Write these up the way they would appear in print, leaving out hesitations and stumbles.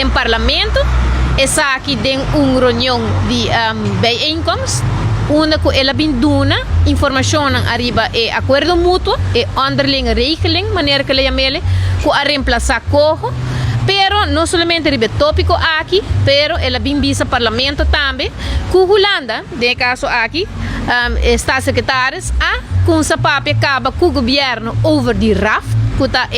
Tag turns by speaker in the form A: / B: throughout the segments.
A: do parlamento, essa aqui tem uma reunião de bijeenkomst, onde ela binduna informação arriba e acordo mútuo e underling regeling, maneira que ela chama que a reemplazar corro, pero não somente arriba tópico aqui, pero ela bimbisa parlamento também, que Holanda, de caso aqui, está secretários a com essa papel acaba com o governo over de RAF, que está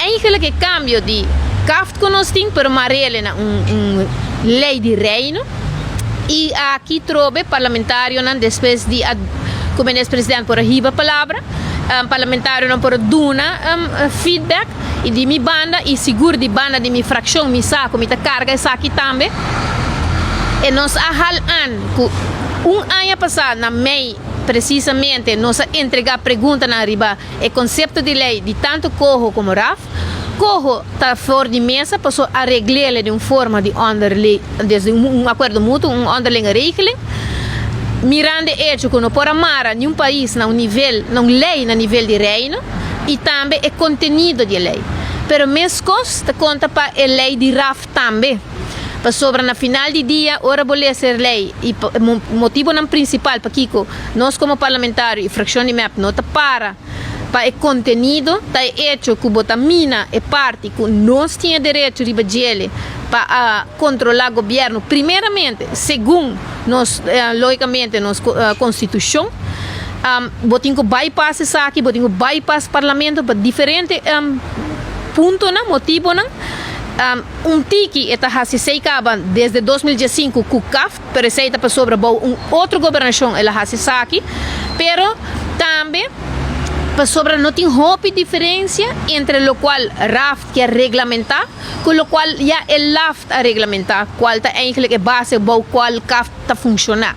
A: eigenlijk cambio de CAFT que nós temos, pero marele na lei de reino, e aqui trobe parlamentário não depois de como é presidente por arriba palavra, parlamentário não por duna feedback e de minha banda e seguro de banda de minha fração, minha saco, minha carga essa aqui também, e nós ahalan que ano passado na MEI precisamente nós entregar pergunta na riba e conceito de lei de tanto Corro como RAF. Corro está fora de mesa, passou a regler de uma forma de underling, desde acordo mútuo, underling regeling. Mirando hecho que não pode amar nenhum país não nível, não lei na nível de reino e também é conteúdo de lei. Pero mesmo costa conta para a lei de RAF também. Para sobre na final de dia, ora boleh ser lei e motivo não principal para Kiko, nós como parlamentário e fração de MEP não para o conteúdo está hecho que botamina é parte que nós tínhamos direito de ribagiele para controlar o governo primeiramente segundo nós logicamente nossa constituição botinho bypass isso aqui botinho bypass parlamento para diferente ponto não motivo não tiki está se acaba desde 2015 com o CAF pero se está para sobre outra governação ela se aqui pero também sobre não tem roupa diferença entre o qual RAF quer regulamentar com o qual já é LAF a regulamentar qual está eigenlijk a base para o qual CAF está funcionar